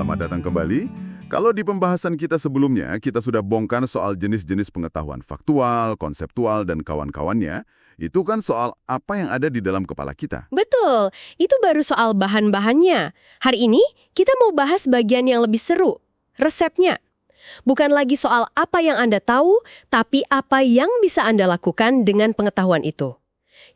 Selamat datang kembali. Kalau di pembahasan kita sebelumnya, kita sudah bongkar soal jenis-jenis pengetahuan faktual, konseptual, dan kawan-kawannya. Itu kan soal apa yang ada di dalam kepala kita. Betul, itu baru soal bahan-bahannya. Hari ini kita mau bahas bagian yang lebih seru, resepnya. Bukan lagi soal apa yang Anda tahu, tapi apa yang bisa Anda lakukan dengan pengetahuan itu.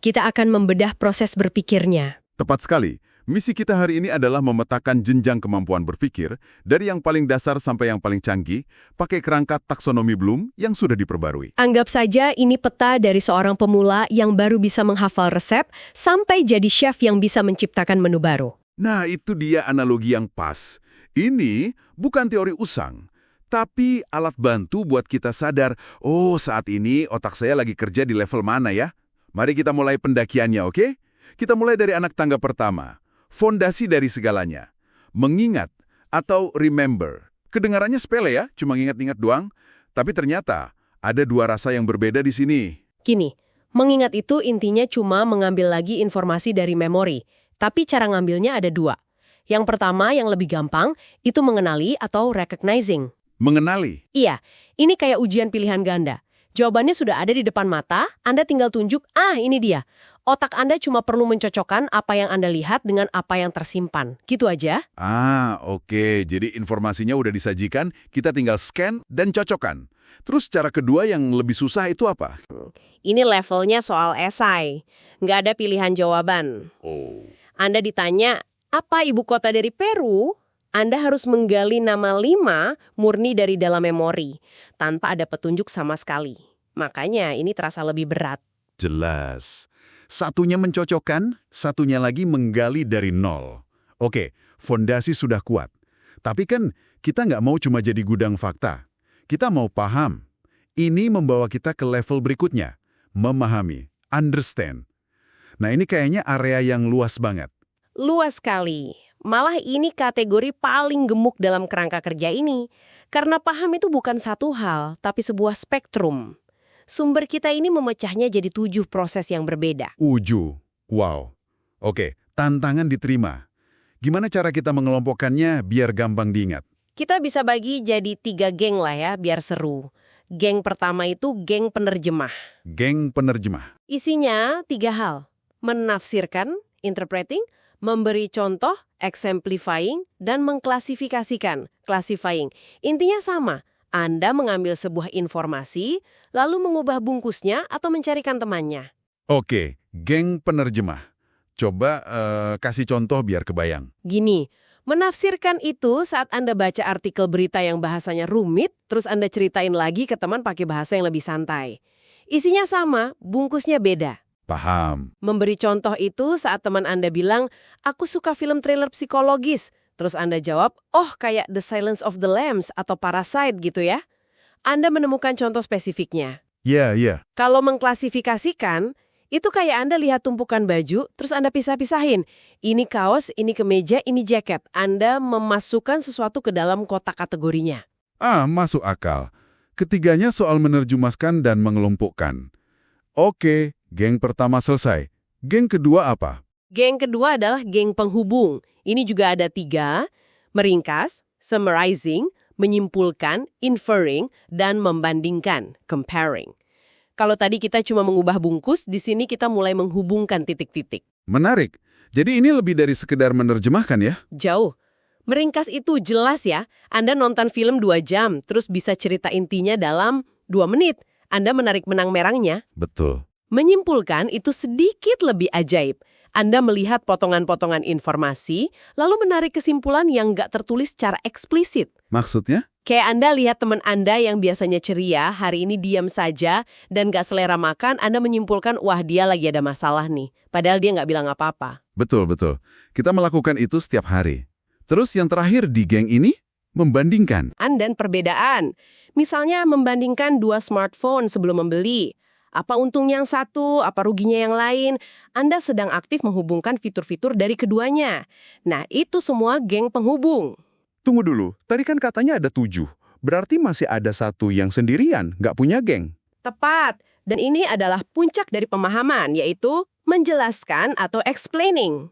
Kita akan membedah proses berpikirnya. Tepat sekali. Misi kita hari ini adalah memetakan jenjang kemampuan berpikir dari yang paling dasar sampai yang paling canggih, pakai kerangka taksonomi Bloom yang sudah diperbarui. Anggap saja ini peta dari seorang pemula yang baru bisa menghafal resep sampai jadi chef yang bisa menciptakan menu baru. Nah, itu dia analogi yang pas. Ini bukan teori usang, tapi alat bantu buat kita sadar, oh saat ini otak saya lagi kerja di level mana ya? Mari kita mulai pendakiannya, oke? Kita mulai dari anak tangga pertama. Fondasi dari segalanya. Mengingat atau remember. Kedengarannya sepele ya, cuma ingat-ingat doang. Tapi ternyata ada dua rasa yang berbeda di sini. Gini, mengingat itu intinya cuma mengambil lagi informasi dari memori. Tapi cara ngambilnya ada dua. Yang pertama yang lebih gampang, itu mengenali atau recognizing. Mengenali? Iya, ini kayak ujian pilihan ganda. Jawabannya sudah ada di depan mata, Anda tinggal tunjuk, ini dia. Otak Anda cuma perlu mencocokkan apa yang Anda lihat dengan apa yang tersimpan. Gitu aja. Oke. Jadi informasinya udah disajikan, kita tinggal scan dan cocokkan. Terus cara kedua yang lebih susah itu apa? Ini levelnya soal esai. Nggak ada pilihan jawaban. Anda ditanya, apa ibu kota dari Peru? Anda harus menggali nama 5 murni dari dalam memori, tanpa ada petunjuk sama sekali. Makanya ini terasa lebih berat. Jelas. Satunya mencocokkan, satunya lagi menggali dari nol. Oke, fondasi sudah kuat. Tapi kan kita nggak mau cuma jadi gudang fakta. Kita mau paham. Ini membawa kita ke level berikutnya. Memahami, understand. Nah ini kayaknya area yang luas banget. Luas sekali. Malah ini kategori paling gemuk dalam kerangka kerja ini. Karena paham itu bukan satu hal, tapi sebuah spektrum. Sumber kita ini memecahnya jadi 7 proses yang berbeda. 7. Wow. Oke, tantangan diterima. Gimana cara kita mengelompokkannya biar gampang diingat? Kita bisa bagi jadi 3 geng lah ya, biar seru. Geng pertama itu geng penerjemah. Geng penerjemah. Isinya 3 hal. Menafsirkan, interpreting, memberi contoh, exemplifying, dan mengklasifikasikan, classifying. Intinya sama, Anda mengambil sebuah informasi, lalu mengubah bungkusnya atau mencarikan temannya. Oke, geng penerjemah. Coba kasih contoh biar kebayang. Gini, menafsirkan itu saat Anda baca artikel berita yang bahasanya rumit, terus Anda ceritain lagi ke teman pakai bahasa yang lebih santai. Isinya sama, bungkusnya beda. Paham. Memberi contoh itu saat teman Anda bilang, aku suka film thriller psikologis. Terus Anda jawab, oh kayak The Silence of the Lambs atau Parasite gitu ya. Anda menemukan contoh spesifiknya. Iya. Kalau mengklasifikasikan, itu kayak Anda lihat tumpukan baju, terus Anda pisah-pisahin. Ini kaos, ini kemeja, ini jaket. Anda memasukkan sesuatu ke dalam kotak kategorinya. Masuk akal. Ketiganya soal menerjemahkan dan mengelompokkan. Oke, geng pertama selesai. Geng kedua apa? Geng kedua adalah geng penghubung. Ini juga ada 3, meringkas, summarizing, menyimpulkan, inferring, dan membandingkan, comparing. Kalau tadi kita cuma mengubah bungkus, di sini kita mulai menghubungkan titik-titik. Menarik. Jadi ini lebih dari sekedar menerjemahkan ya? Jauh. Meringkas itu jelas ya. Anda nonton film 2 jam, terus bisa cerita intinya dalam 2 menit. Anda menarik benang merahnya. Betul. Menyimpulkan itu sedikit lebih ajaib. Anda melihat potongan-potongan informasi, lalu menarik kesimpulan yang nggak tertulis secara eksplisit. Maksudnya? Kayak Anda lihat teman Anda yang biasanya ceria, hari ini diam saja, dan nggak selera makan, Anda menyimpulkan, wah dia lagi ada masalah nih. Padahal dia nggak bilang apa-apa. Betul. Kita melakukan itu setiap hari. Terus yang terakhir di geng ini, membandingkan. Dan perbedaan. Misalnya membandingkan 2 smartphone sebelum membeli. Apa untungnya yang satu, apa ruginya yang lain. Anda sedang aktif menghubungkan fitur-fitur dari keduanya. Nah, itu semua geng penghubung. Tunggu dulu, tadi kan katanya ada 7. Berarti masih ada 1 yang sendirian, nggak punya geng. Tepat. Dan ini adalah puncak dari pemahaman, yaitu menjelaskan atau explaining.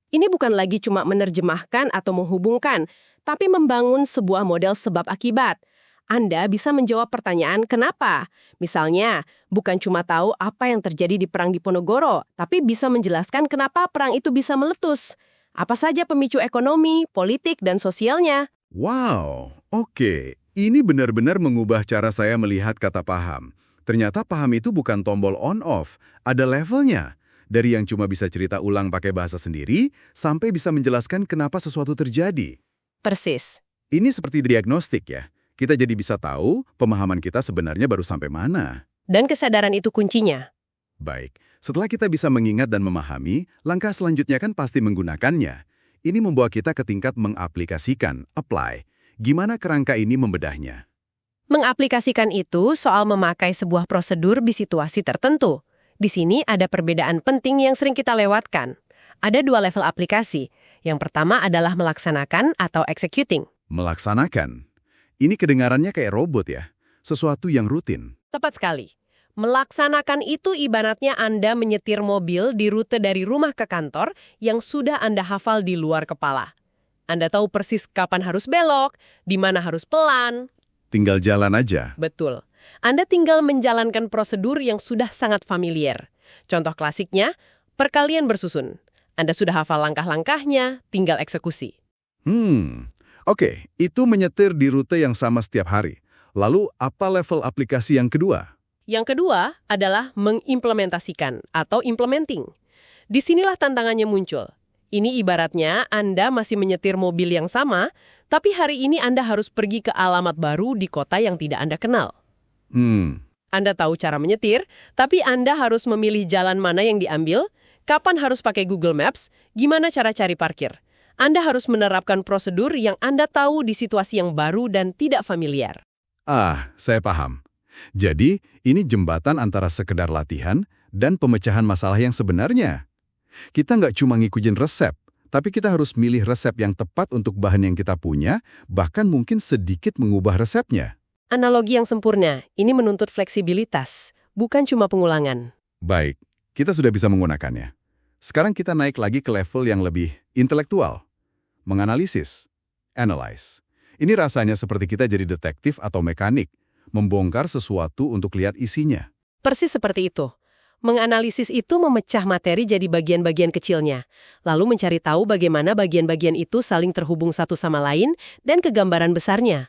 Ini bukan lagi cuma menerjemahkan atau menghubungkan, tapi membangun sebuah model sebab akibat. Anda bisa menjawab pertanyaan kenapa. Misalnya, bukan cuma tahu apa yang terjadi di Perang Diponegoro, tapi bisa menjelaskan kenapa perang itu bisa meletus. Apa saja pemicu ekonomi, politik, dan sosialnya. Wow, oke. Ini benar-benar mengubah cara saya melihat kata paham. Ternyata paham itu bukan tombol on-off, ada levelnya. Dari yang cuma bisa cerita ulang pakai bahasa sendiri, sampai bisa menjelaskan kenapa sesuatu terjadi. Persis. Ini seperti diagnostik ya. Kita jadi bisa tahu pemahaman kita sebenarnya baru sampai mana. Dan kesadaran itu kuncinya. Baik, setelah kita bisa mengingat dan memahami, langkah selanjutnya kan pasti menggunakannya. Ini membawa kita ke tingkat mengaplikasikan, apply. Gimana kerangka ini membedahnya? Mengaplikasikan itu soal memakai sebuah prosedur di situasi tertentu. Di sini ada perbedaan penting yang sering kita lewatkan. Ada 2 level aplikasi. Yang pertama adalah melaksanakan atau executing. Melaksanakan. Ini kedengarannya kayak robot ya, sesuatu yang rutin. Tepat sekali. Melaksanakan itu ibaratnya Anda menyetir mobil di rute dari rumah ke kantor yang sudah Anda hafal di luar kepala. Anda tahu persis kapan harus belok, di mana harus pelan. Tinggal jalan aja. Betul. Anda tinggal menjalankan prosedur yang sudah sangat familiar. Contoh klasiknya, perkalian bersusun. Anda sudah hafal langkah-langkahnya, tinggal eksekusi. Oke, itu menyetir di rute yang sama setiap hari. Lalu, apa level aplikasi yang kedua? Yang kedua adalah mengimplementasikan atau implementing. Disinilah tantangannya muncul. Ini ibaratnya Anda masih menyetir mobil yang sama, tapi hari ini Anda harus pergi ke alamat baru di kota yang tidak Anda kenal. Anda tahu cara menyetir, tapi Anda harus memilih jalan mana yang diambil, kapan harus pakai Google Maps, gimana cara cari parkir. Anda harus menerapkan prosedur yang Anda tahu di situasi yang baru dan tidak familiar. Saya paham. Jadi, ini jembatan antara sekedar latihan dan pemecahan masalah yang sebenarnya. Kita nggak cuma ngikutin resep, tapi kita harus milih resep yang tepat untuk bahan yang kita punya, bahkan mungkin sedikit mengubah resepnya. Analogi yang sempurna, ini menuntut fleksibilitas, bukan cuma pengulangan. Baik, kita sudah bisa menggunakannya. Sekarang kita naik lagi ke level yang lebih intelektual. Menganalisis. Analyze. Ini rasanya seperti kita jadi detektif atau mekanik, membongkar sesuatu untuk lihat isinya. Persis seperti itu. Menganalisis itu memecah materi jadi bagian-bagian kecilnya, lalu mencari tahu bagaimana bagian-bagian itu saling terhubung satu sama lain dan ke gambaran besarnya.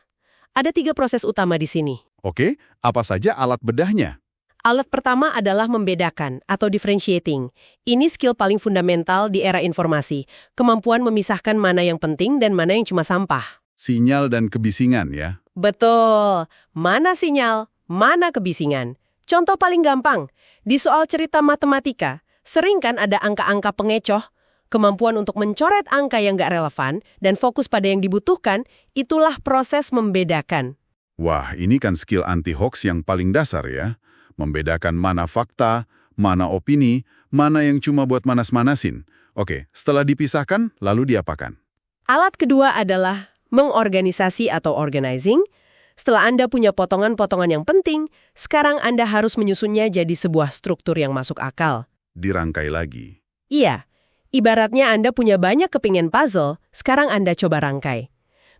Ada 3 proses utama di sini. Oke, apa saja alat bedahnya? Alat pertama adalah membedakan atau differentiating. Ini skill paling fundamental di era informasi, kemampuan memisahkan mana yang penting dan mana yang cuma sampah. Sinyal dan kebisingan ya? Betul. Mana sinyal, mana kebisingan. Contoh paling gampang, di soal cerita matematika, sering kan ada angka-angka pengecoh. Kemampuan untuk mencoret angka yang nggak relevan dan fokus pada yang dibutuhkan, itulah proses membedakan. Wah, ini kan skill anti-hoax yang paling dasar ya. Membedakan mana fakta, mana opini, mana yang cuma buat manas-manasin. Oke, setelah dipisahkan, lalu diapakan? Alat kedua adalah mengorganisasi atau organizing. Setelah Anda punya potongan-potongan yang penting, sekarang Anda harus menyusunnya jadi sebuah struktur yang masuk akal. Dirangkai lagi. Iya. Ibaratnya Anda punya banyak kepingin puzzle, sekarang Anda coba rangkai.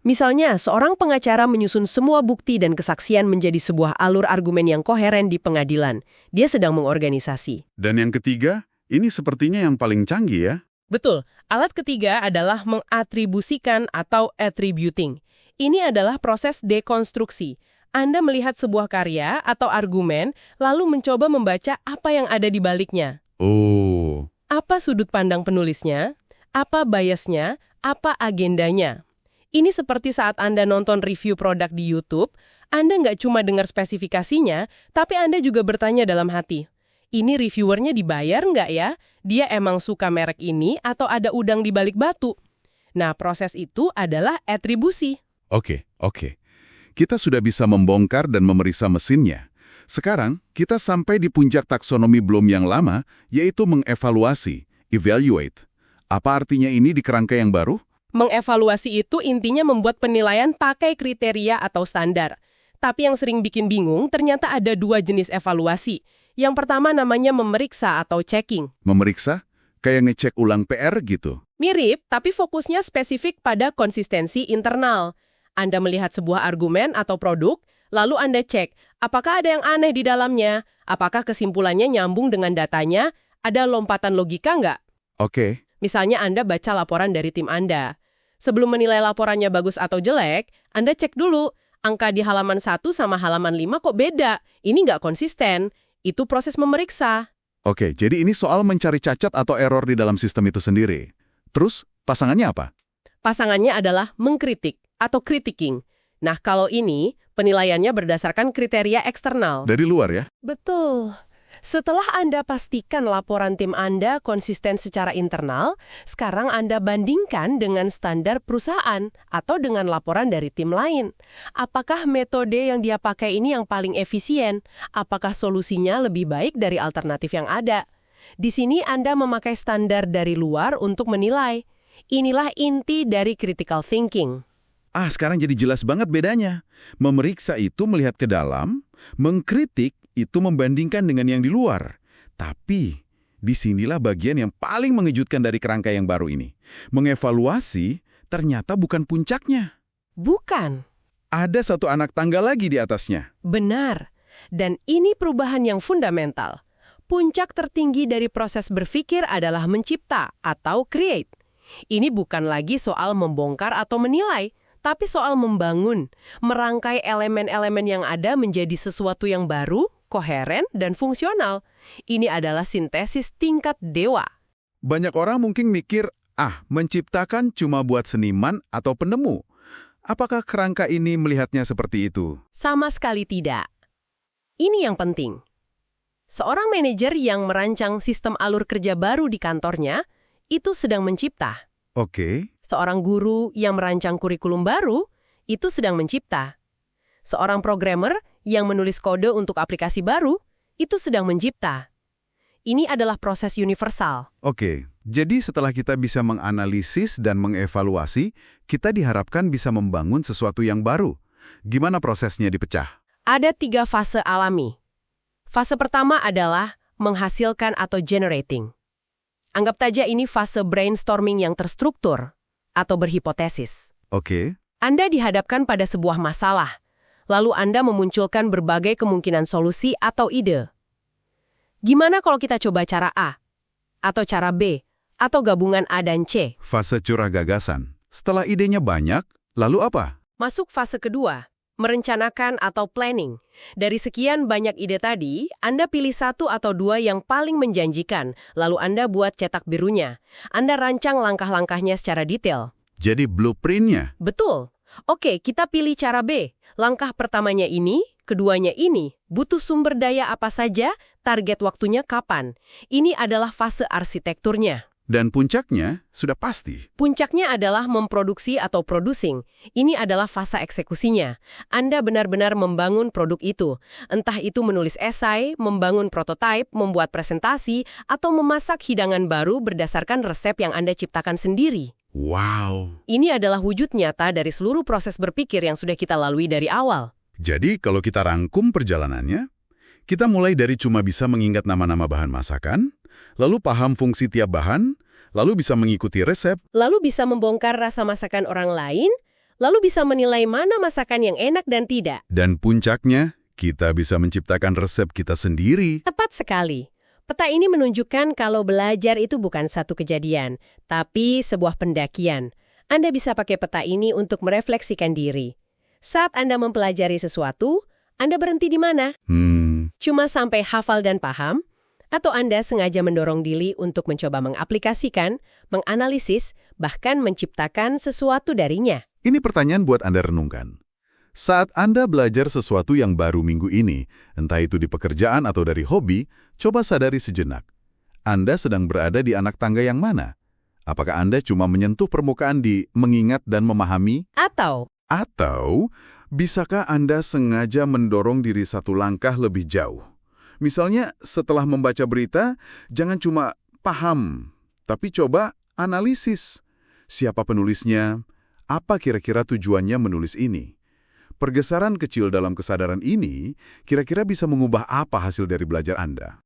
Misalnya, seorang pengacara menyusun semua bukti dan kesaksian menjadi sebuah alur argumen yang koheren di pengadilan. Dia sedang mengorganisasi. Dan yang ketiga, ini sepertinya yang paling canggih ya? Betul. Alat ketiga adalah mengatribusikan atau attributing. Ini adalah proses dekonstruksi. Anda melihat sebuah karya atau argumen, lalu mencoba membaca apa yang ada di baliknya. Oh. Apa sudut pandang penulisnya? Apa biasnya? Apa agendanya? Ini seperti saat Anda nonton review produk di YouTube, Anda nggak cuma dengar spesifikasinya, tapi Anda juga bertanya dalam hati, ini reviewernya dibayar nggak ya? Dia emang suka merek ini atau ada udang di balik batu? Nah, proses itu adalah atribusi. Oke. Kita sudah bisa membongkar dan memeriksa mesinnya. Sekarang, kita sampai di puncak taksonomi Bloom yang lama, yaitu mengevaluasi, evaluate. Apa artinya ini di kerangka yang baru? Mengevaluasi itu intinya membuat penilaian pakai kriteria atau standar. Tapi yang sering bikin bingung, ternyata ada 2 jenis evaluasi. Yang pertama namanya memeriksa atau checking. Memeriksa? Kayak ngecek ulang PR gitu. Mirip, tapi fokusnya spesifik pada konsistensi internal. Anda melihat sebuah argumen atau produk, lalu Anda cek, apakah ada yang aneh di dalamnya? Apakah kesimpulannya nyambung dengan datanya? Ada lompatan logika nggak? Oke. Misalnya Anda baca laporan dari tim Anda. Sebelum menilai laporannya bagus atau jelek, Anda cek dulu, angka di halaman 1 sama halaman 5 kok beda? Ini nggak konsisten. Itu proses memeriksa. Oke, jadi ini soal mencari cacat atau error di dalam sistem itu sendiri. Terus, pasangannya apa? Pasangannya adalah mengkritik atau critiquing. Nah, kalau ini, penilaiannya berdasarkan kriteria eksternal. Dari luar ya? Betul. Setelah Anda pastikan laporan tim Anda konsisten secara internal, sekarang Anda bandingkan dengan standar perusahaan atau dengan laporan dari tim lain. Apakah metode yang dia pakai ini yang paling efisien? Apakah solusinya lebih baik dari alternatif yang ada? Di sini Anda memakai standar dari luar untuk menilai. Inilah inti dari critical thinking. Sekarang jadi jelas banget bedanya. Memeriksa itu melihat ke dalam, mengkritik itu membandingkan dengan yang di luar. Tapi, disinilah bagian yang paling mengejutkan dari kerangka yang baru ini. Mengevaluasi ternyata bukan puncaknya. Bukan. Ada satu anak tangga lagi di atasnya. Benar. Dan ini perubahan yang fundamental. Puncak tertinggi dari proses berpikir adalah mencipta atau create. Ini bukan lagi soal membongkar atau menilai, tapi soal membangun, merangkai elemen-elemen yang ada menjadi sesuatu yang baru, koheren, dan fungsional. Ini adalah sintesis tingkat dewa. Banyak orang mungkin mikir, menciptakan cuma buat seniman atau penemu. Apakah kerangka ini melihatnya seperti itu? Sama sekali tidak. Ini yang penting. Seorang manajer yang merancang sistem alur kerja baru di kantornya, itu sedang mencipta. Oke. Seorang guru yang merancang kurikulum baru, itu sedang mencipta. Seorang programmer yang menulis kode untuk aplikasi baru, itu sedang mencipta. Ini adalah proses universal. Oke, jadi setelah kita bisa menganalisis dan mengevaluasi, kita diharapkan bisa membangun sesuatu yang baru. Gimana prosesnya dipecah? Ada 3 fase alami. Fase pertama adalah menghasilkan atau generating. Anggap saja ini fase brainstorming yang terstruktur atau berhipotesis. Oke. Anda dihadapkan pada sebuah masalah, lalu Anda memunculkan berbagai kemungkinan solusi atau ide. Gimana kalau kita coba cara A, atau cara B, atau gabungan A dan C? Fase curah gagasan. Setelah idenya banyak, lalu apa? Masuk fase kedua, merencanakan atau planning. Dari sekian banyak ide tadi, Anda pilih 1 atau 2 yang paling menjanjikan, lalu Anda buat cetak birunya. Anda rancang langkah-langkahnya secara detail. Jadi blueprint-nya? Betul. Oke, kita pilih cara B. Langkah pertamanya ini, keduanya ini. Butuh sumber daya apa saja, target waktunya kapan. Ini adalah fase arsitekturnya. Dan puncaknya sudah pasti. Puncaknya adalah memproduksi atau producing. Ini adalah fase eksekusinya. Anda benar-benar membangun produk itu. Entah itu menulis esai, membangun prototipe, membuat presentasi, atau memasak hidangan baru berdasarkan resep yang Anda ciptakan sendiri. Wow. Ini adalah wujud nyata dari seluruh proses berpikir yang sudah kita lalui dari awal. Jadi kalau kita rangkum perjalanannya, kita mulai dari cuma bisa mengingat nama-nama bahan masakan, lalu paham fungsi tiap bahan, lalu bisa mengikuti resep, Lalu bisa membongkar rasa masakan orang lain, lalu bisa menilai mana masakan yang enak dan tidak. dan puncaknya, kita bisa menciptakan resep kita sendiri. Tepat sekali. Peta ini menunjukkan kalau belajar itu bukan satu kejadian, tapi sebuah pendakian. Anda bisa pakai peta ini untuk merefleksikan diri. Saat Anda mempelajari sesuatu, Anda berhenti di mana? Cuma sampai hafal dan paham? Atau Anda sengaja mendorong diri untuk mencoba mengaplikasikan, menganalisis, bahkan menciptakan sesuatu darinya? Ini pertanyaan buat Anda renungkan. Saat Anda belajar sesuatu yang baru minggu ini, entah itu di pekerjaan atau dari hobi, coba sadari sejenak. Anda sedang berada di anak tangga yang mana? Apakah Anda cuma menyentuh permukaan di mengingat dan memahami? Atau Bisakah Anda sengaja mendorong diri satu langkah lebih jauh? Misalnya, setelah membaca berita, jangan cuma paham, tapi coba analisis. Siapa penulisnya? Apa kira-kira tujuannya menulis ini? Pergeseran kecil dalam kesadaran ini kira-kira bisa mengubah apa hasil dari belajar Anda?